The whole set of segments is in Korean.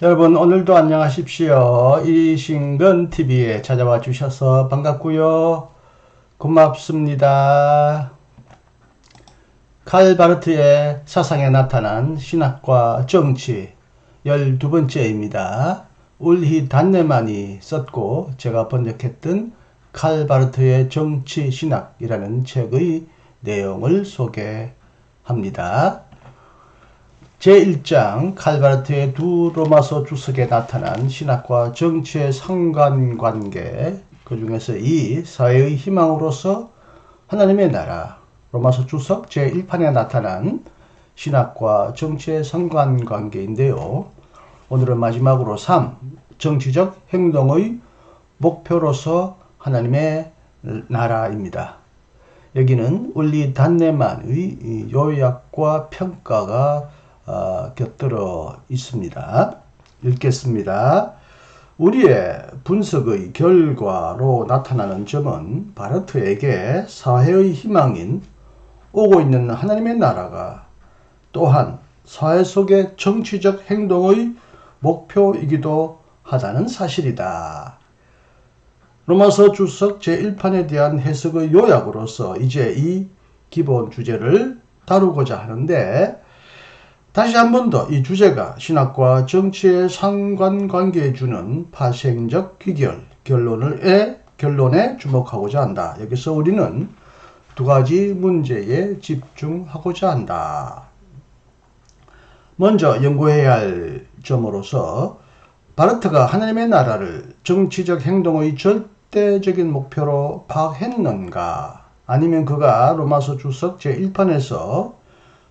여러분 오늘도 안녕하십시오. 이신근TV에 찾아와 주셔서 반갑고요. 고맙습니다. 칼 바르트의 사상에 나타난 신학과 정치 12번째입니다. 울히 단네만이 썼고 제가 번역했던 칼 바르트의 정치 신학이라는 책의 내용을 소개합니다. 제1장 칼바르트의 두 로마서 주석에 나타난 신학과 정치의 상관관계, 그 중에서 이 사회의 희망으로서 하나님의 나라, 로마서 주석 제1판에 나타난 신학과 정치의 상관관계인데요. 오늘은 마지막으로 3. 정치적 행동의 목표로서 하나님의 나라입니다. 여기는 울리 단네만의 요약과 평가가 곁들어 있습니다. 읽겠습니다. 우리의 분석의 결과로 나타나는 점은 바르트에게 사회의 희망인 오고 있는 하나님의 나라가 또한 사회 속의 정치적 행동의 목표이기도 하다는 사실이다. 로마서 주석 제1판에 대한 해석의 요약으로서 이제 이 기본 주제를 다루고자 하는데, 다시 한 번 더 이 주제가 신학과 정치의 상관관계에 주는 파생적 귀결, 결론에 주목하고자 한다. 여기서 우리는 두 가지 문제에 집중하고자 한다. 먼저 연구해야 할 점으로서 바르트가 하나님의 나라를 정치적 행동의 절대적인 목표로 파악했는가, 아니면 그가 로마서 주석 제1판에서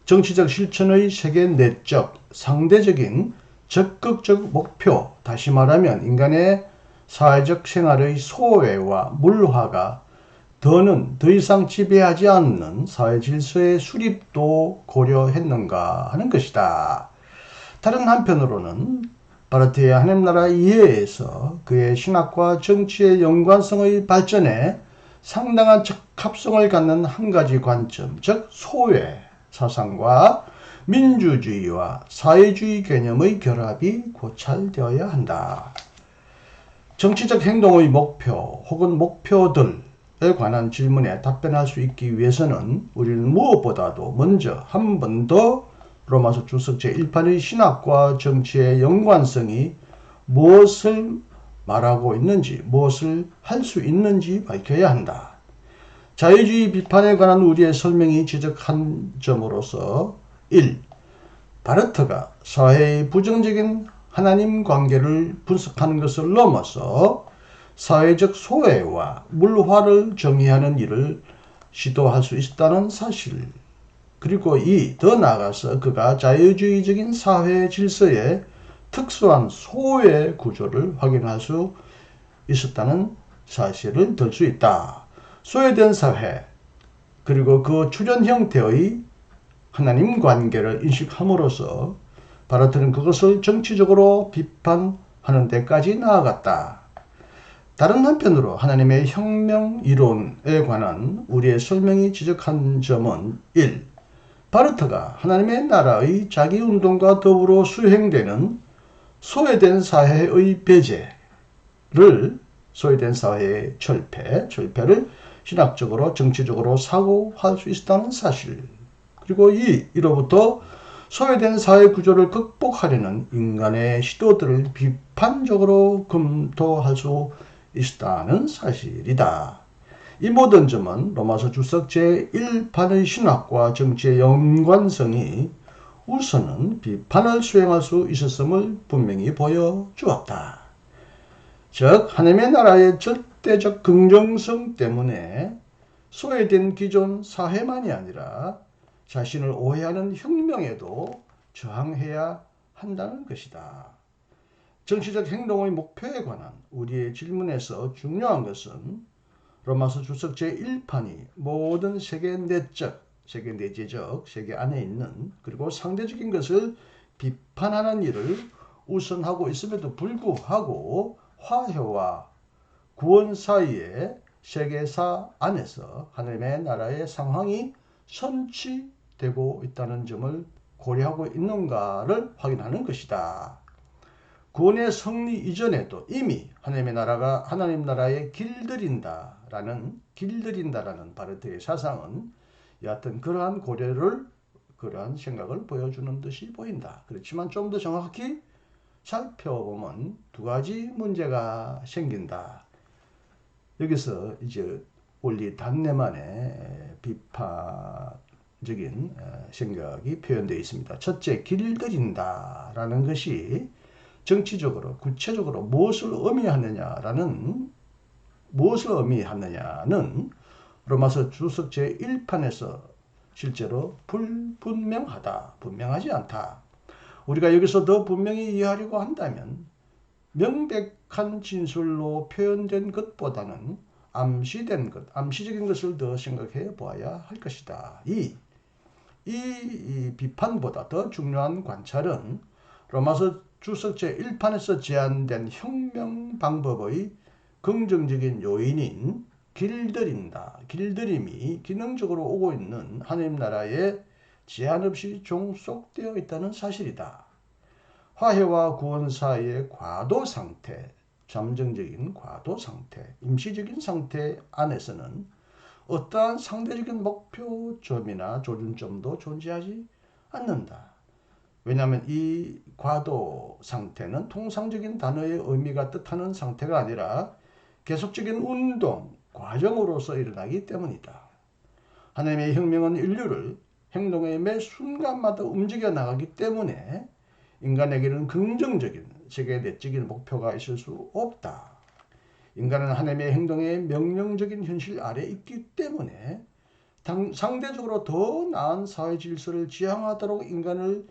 정치적 실천의 세계 내적, 상대적인 적극적 목표, 다시 말하면 인간의 사회적 생활의 소외와 물화가 더는 더 이상 지배하지 않는 사회 질서의 수립도 고려했는가 하는 것이다. 다른 한편으로는 바르트의 하나님 나라 이해에서 그의 신학과 정치의 연관성의 발전에 상당한 적합성을 갖는 한 가지 관점, 즉 소외 사상과 민주주의와 사회주의 개념의 결합이 고찰되어야 한다. 정치적 행동의 목표 혹은 목표들에 관한 질문에 답변할 수 있기 위해서는 우리는 무엇보다도 먼저 한 번 더 로마서 주석 제1판의 신학과 정치의 연관성이 무엇을 말하고 있는지, 무엇을 할 수 있는지 밝혀야 한다. 자유주의 비판에 관한 우리의 설명이 지적한 점으로서 1. 바르트가 사회의 부정적인 하나님 관계를 분석하는 것을 넘어서 사회적 소외와 물화를 정의하는 일을 시도할 수 있다는 사실, 그리고 2. 더 나아가서 그가 자유주의적인 사회 질서의 특수한 소외 구조를 확인할 수 있었다는 사실을 들 수 있다. 소외된 사회, 그리고 그 출현 형태의 하나님 관계를 인식함으로써 바르트는 그것을 정치적으로 비판하는 데까지 나아갔다. 다른 한편으로 하나님의 혁명 이론에 관한 우리의 설명이 지적한 점은 1. 바르트가 하나님의 나라의 자기운동과 더불어 수행되는 소외된 사회의 배제를, 소외된 사회의 철폐를 신학적으로 정치적으로 사고할 수 있다는 사실, 그리고 이로부터 소외된 사회 구조를 극복하려는 인간의 시도들을 비판적으로 검토할 수 있다는 사실이다. 이 모든 점은 로마서 주석 제1판의 신학과 정치의 연관성이 우선은 비판을 수행할 수 있었음을 분명히 보여주었다. 즉 하나님의 나라의 절대적 긍정성 때문에 소외된 기존 사회만이 아니라 자신을 오해하는 혁명에도 저항해야 한다는 것이다. 정치적 행동의 목표에 관한 우리의 질문에서 중요한 것은 로마서 주석 제1판이 모든 세계 내적, 세계 내재적, 세계 안에 있는, 그리고 상대적인 것을 비판하는 일을 우선하고 있음에도 불구하고 화해와 구원 사이의 세계사 안에서 하나님의 나라의 상황이 선취되고 있다는 점을 고려하고 있는가를 확인하는 것이다. 구원의 성리 이전에도 이미 하나님 나라에 길들인다라는 바르트의 사상은 여하튼 그러한 그러한 생각을 보여주는 듯이 보인다. 그렇지만 좀 더 정확히 살펴보면 두 가지 문제가 생긴다. 여기서 이제 올리 단내만의 비판적인 생각이 표현되어 있습니다. 첫째, 길들인다라는 것이 정치적으로 구체적으로 무엇을 의미하느냐는 로마서 주석 제1판에서 실제로 분명하지 않다. 우리가 여기서 더 분명히 이해하려고 한다면 명백한 진술로 표현된 것보다는 암시적인 것을 더 생각해 보아야 할 것이다. 이 비판보다 더 중요한 관찰은 로마서 주석 제1판에서 제안된 혁명 방법의 긍정적인 요인인 길들임이 기능적으로 오고 있는 하나님 나라에 제한 없이 종속되어 있다는 사실이다. 화해와 구원 사이의 과도 상태, 잠정적인 과도 상태, 임시적인 상태 안에서는 어떠한 상대적인 목표점이나 조준점도 존재하지 않는다. 왜냐하면 이 과도 상태는 통상적인 단어의 의미가 뜻하는 상태가 아니라 계속적인 운동, 과정으로서 일어나기 때문이다. 하나님의 혁명은 인류를 행동의 매 순간마다 움직여 나가기 때문에 인간에게는 긍정적인 세계 내적인 목표가 있을 수 없다. 인간은 하나님의 행동의 명령적인 현실 아래 있기 때문에 상대적으로 더 나은 사회 질서를 지향하도록 인간을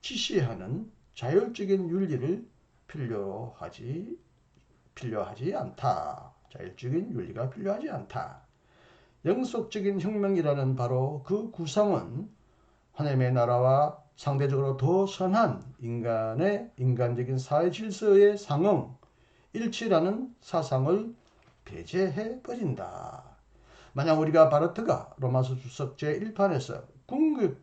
지시하는 자율적인 윤리를 필요하지 않다. 자율적인 윤리가 필요하지 않다. 영속적인 혁명이라는 바로 그 구상은 하나님의 나라와 상대적으로 더 선한 인간적인 사회 질서의 상응, 일치라는 사상을 배제해 버린다. 만약 우리가 바르트가 로마서 주석 제1판에서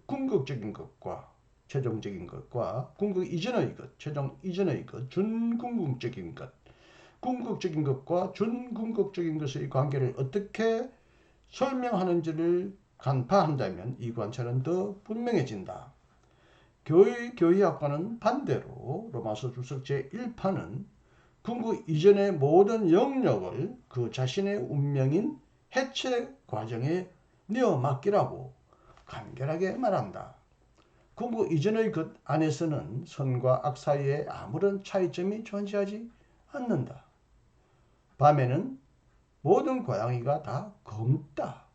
궁극적인 것과 최종적인 것과 궁극 이전의 것, 최종 이전의 것, 준궁극적인 것, 궁극적인 것과 준궁극적인 것의 관계를 어떻게 설명하는지를 간파한다면 이 관찰은 더 분명해진다. 교회학과는 반대로 로마서 주석 제1판은 궁극 이전의 모든 영역을 그 자신의 운명인 해체 과정에 내어 맡기라고 간결하게 말한다. 궁극 이전의 것 안에서는 선과 악 사이에 아무런 차이점이 존재하지 않는다. 밤에는 모든 고양이가 다 검다.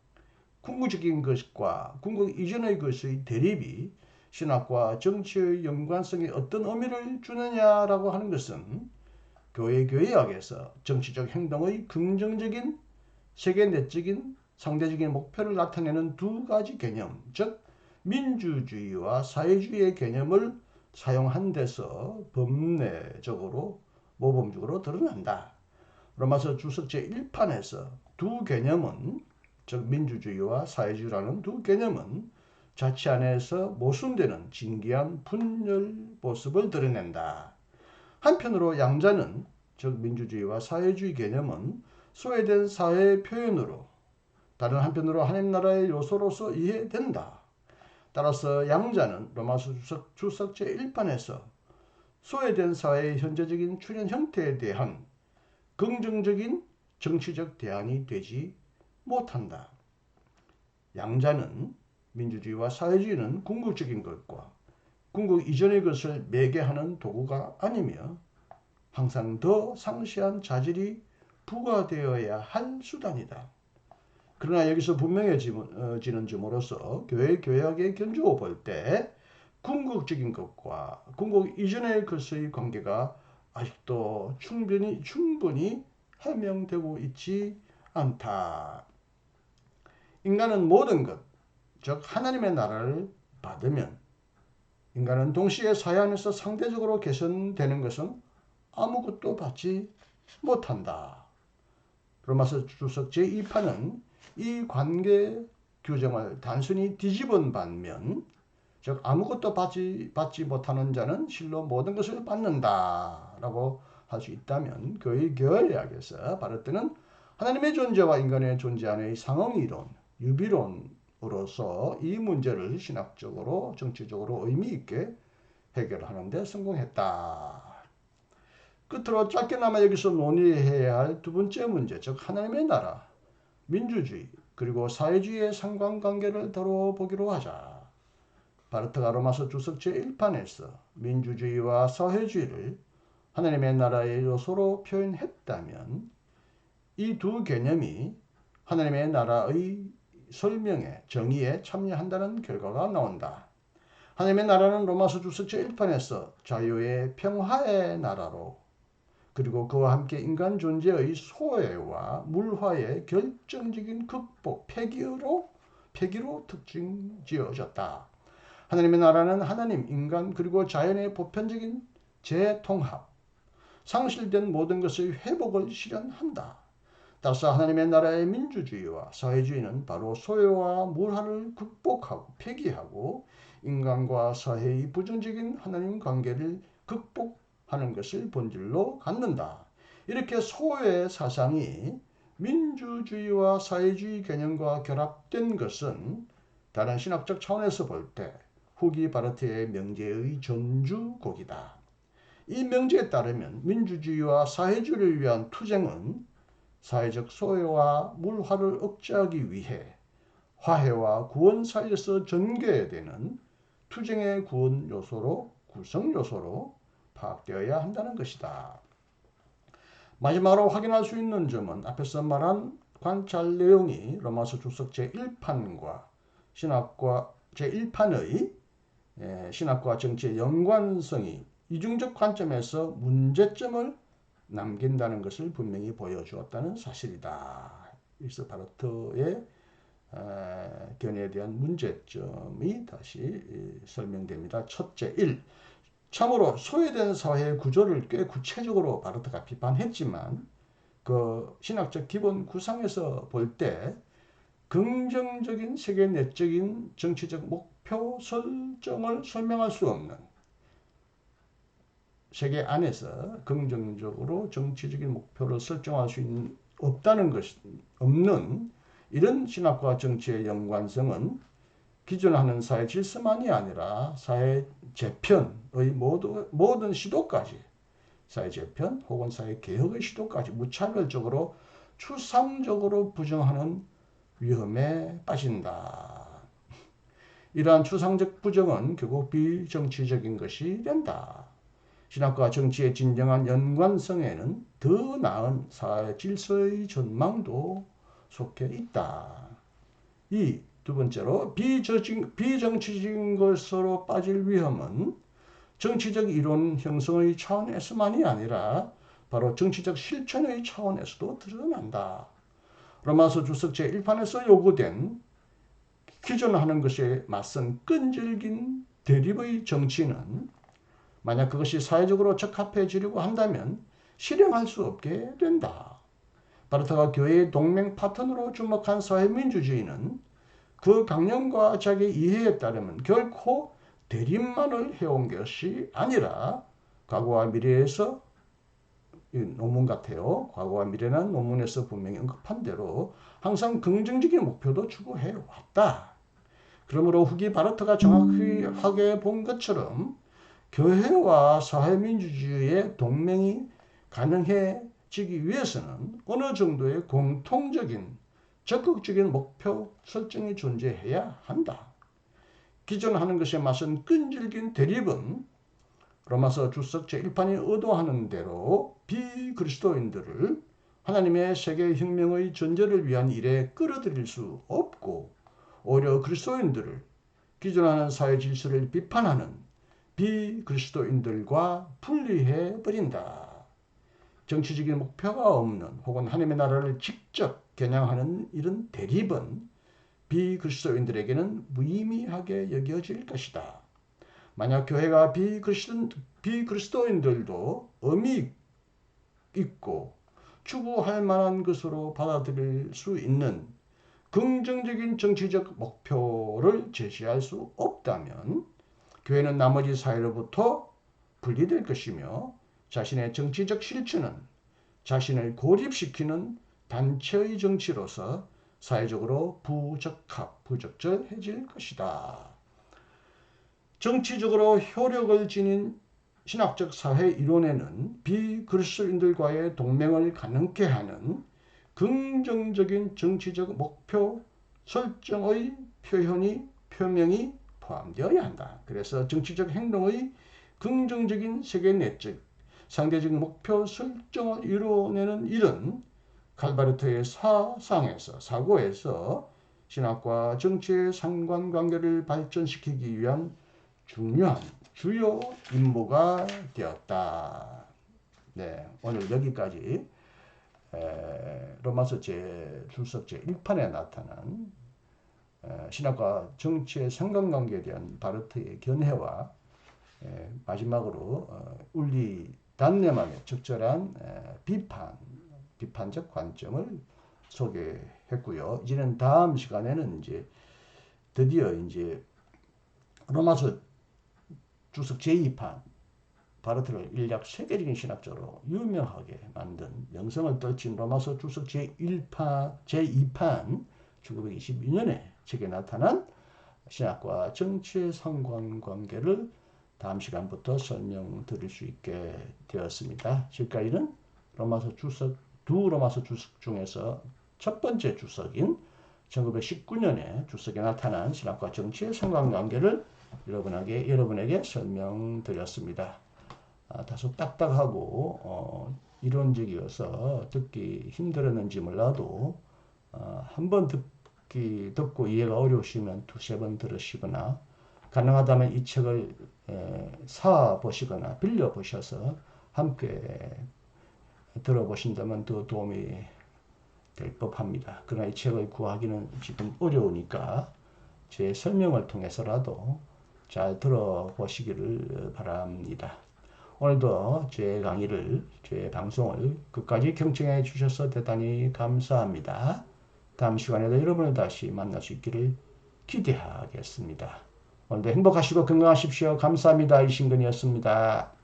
궁극적인 것과 궁극 이전의 것의 대립이 신학과 정치의 연관성에 어떤 의미를 주느냐라고 하는 것은 교회학에서 정치적 행동의 긍정적인 세계 내적인 상대적인 목표를 나타내는 두 가지 개념, 즉 민주주의와 사회주의의 개념을 사용한 데서 모범적으로 드러난다. 로마서 주석 제1판에서 두 개념은, 즉 민주주의와 사회주의라는 두 개념은 자치 안에서 모순되는 진기한 분열 모습을 드러낸다. 한편으로 양자는, 즉 민주주의와 사회주의 개념은 소외된 사회의 표현으로, 다른 한편으로 하나님 나라의 요소로서 이해된다. 따라서 양자는 로마서 주석 제1판에서 소외된 사회의 현재적인 출현 형태에 대한 긍정적인 정치적 대안이 되지 못한다. 양자는 민주주의와 사회주의는 궁극적인 것과 궁극 이전의 것을 매개하는 도구가 아니며 항상 더 상세한 자질이 부과되어야 할 수단이다. 그러나 여기서 분명해지는 점으로서 교회학의 견주어 볼 때 궁극적인 것과 궁극 이전의 것의 관계가 아직도 충분히 해명되고 있지 않다. 인간은 모든 것, 즉 하나님의 나라를 받으면 인간은 동시에 사회 안에서 상대적으로 개선되는 것은 아무것도 받지 못한다. 로마서 주석 제2판은 이 관계 규정을 단순히 뒤집은 반면, 즉 아무것도 받지 못하는 자는 실로 모든 것을 받는다 라고 할 수 있다면 교회 교회학에서 바르트는 하나님의 존재와 인간의 존재 안의 상응이론, 유비론으로서 이 문제를 신학적으로 정치적으로 의미 있게 해결하는 데 성공했다. 끝으로 짧게나마 여기서 논의해야 할 두 번째 문제, 즉 하나님의 나라, 민주주의, 그리고 사회주의의 상관관계를 다뤄보기로 하자. 바르트가 로마서 주석 제1판에서 민주주의와 사회주의를 하나님의 나라의 요소로 표현했다면 이 두 개념이 하나님의 나라의 설명에, 정의에 참여한다는 결과가 나온다. 하나님의 나라는 로마서 주석 제1판에서 자유의 평화의 나라로, 그리고 그와 함께 인간 존재의 소외와 물화의 결정적인 극복, 폐기로 특징지어졌다. 하나님의 나라는 하나님, 인간, 그리고 자연의 보편적인 재통합, 상실된 모든 것의 회복을 실현한다. 따라서 하나님의 나라의 민주주의와 사회주의는 바로 소외와 물화를 극복하고 폐기하고 인간과 사회의 부정적인 하나님 관계를 극복하는 것을 본질로 갖는다. 이렇게 소외 사상이 민주주의와 사회주의 개념과 결합된 것은 다른 신학적 차원에서 볼 때 후기 바르트의 명제의 전주곡이다. 이 명제에 따르면 민주주의와 사회주의를 위한 투쟁은 사회적 소외와 물화를 억제하기 위해 화해와 구원 사이에서 전개되는 투쟁의 구원 요소로, 구성 요소로 파악되어야 한다는 것이다. 마지막으로 확인할 수 있는 점은 앞에서 말한 관찰 내용이 로마서 주석 제1판과 신학과 제1판의 신학과 정치의 연관성이 이중적 관점에서 문제점을 남긴다는 것을 분명히 보여주었다는 사실이다. 그래서 바르트의 견해에 대한 문제점이 다시 설명됩니다. 첫째, 1. 참으로 소외된 사회의 구조를 꽤 구체적으로 바르트가 비판했지만 그 신학적 기본 구상에서 볼 때 긍정적인 세계 내적인 정치적 목표 설정을 설명할 수 없는, 세계 안에서 긍정적으로 정치적인 목표를 설정할 수 없다는 것이 없는 이런 신학과 정치의 연관성은 기존 하는 사회 질서만이 아니라 사회 재편의 모든 시도까지, 사회 재편 혹은 사회 개혁의 시도까지 무차별적으로 추상적으로 부정하는 위험에 빠진다. 이러한 추상적 부정은 결국 비정치적인 것이 된다. 신학과 정치의 진정한 연관성에는 더 나은 사회 질서의 전망도 속해 있다. 이 두 번째로 비정치적인 것으로 빠질 위험은 정치적 이론 형성의 차원에서만이 아니라 바로 정치적 실천의 차원에서도 드러난다. 로마서 주석 제1판에서 요구된 기존하는 것에 맞선 끈질긴 대립의 정치는 만약 그것이 사회적으로 적합해지려고 한다면 실행할 수 없게 된다. 바르트가 교회의 동맹 파트너로 주목한 사회민주주의는 그 강령과 자기 이해에 따르면 결코 대립만을 해온 것이 아니라 과거와 미래에서, 논문 같아요. 과거와 미래는 논문에서 분명히 언급한 대로 항상 긍정적인 목표도 추구해 왔다. 그러므로 후기 바르트가 정확하게 본 것처럼 교회와 사회민주주의의 동맹이 가능해지기 위해서는 어느 정도의 공통적인 적극적인 목표 설정이 존재해야 한다. 기존 하는 것에 맞선 끈질긴 대립은 로마서 주석 제1판이 의도하는 대로 비그리스도인들을 하나님의 세계혁명의 전제를 위한 일에 끌어들일 수 없고 오히려 그리스도인들을 기존 하는 사회 질서를 비판하는 비그리스도인들과 분리해버린다. 정치적인 목표가 없는 혹은 하나님의 나라를 직접 겨냥하는 이런 대립은 비그리스도인들에게는 무의미하게 여겨질 것이다. 만약 교회가 비그리스도인들도 의미 있고 추구할 만한 것으로 받아들일 수 있는 긍정적인 정치적 목표를 제시할 수 없다면 교회는 나머지 사회로부터 분리될 것이며 자신의 정치적 실천은 자신을 고립시키는 단체의 정치로서 사회적으로 부적절해질 것이다. 정치적으로 효력을 지닌 신학적 사회 이론에는 비그리스도인들과의 동맹을 가능케 하는 긍정적인 정치적 목표 설정의 표명이 포함되어야 한다. 그래서 정치적 행동의 긍정적인 세계 내적 상대적인 목표 설정을 이뤄내는 일은 칼바르트의 사고에서 신학과 정치의 상관관계를 발전시키기 위한 중요한 주요 임무가 되었다. 네, 오늘 여기까지 로마서 주석 제1판에 나타난 신학과 정치의 상관관계에 대한 바르트의 견해와 마지막으로 울리 단내만의 적절한 비판적 관점을 소개했고요. 이제는 다음 시간에는 드디어 로마서 주석 제2판 바르트를 인략 세계적인 신학자로 유명하게 만든 명성을 떨친 로마서 주석 제2판 1922년에 책에 나타난 신학과 정치의 상관관계를 다음 시간부터 설명드릴 수 있게 되었습니다. 지금까지는 두 로마서 주석 중에서 첫 번째 주석인 1919년에 주석에 나타난 신학과 정치의 상관관계를 여러분에게 설명드렸습니다. 다소 딱딱하고 이론적이어서 듣기 힘들었는지 몰라도 한번 듣고 이해가 어려우시면 두세 번 들으시거나 가능하다면 이 책을 사 보시거나 빌려 보셔서 함께 들어보신다면 더 도움이 될 법합니다. 그러나 이 책을 구하기는 지금 어려우니까 제 설명을 통해서라도 잘 들어보시기를 바랍니다. 오늘도 제 방송을 끝까지 경청해 주셔서 대단히 감사합니다. 다음 시간에도 여러분을 다시 만날 수 있기를 기대하겠습니다. 오늘도 행복하시고 건강하십시오. 감사합니다. 이신근이었습니다.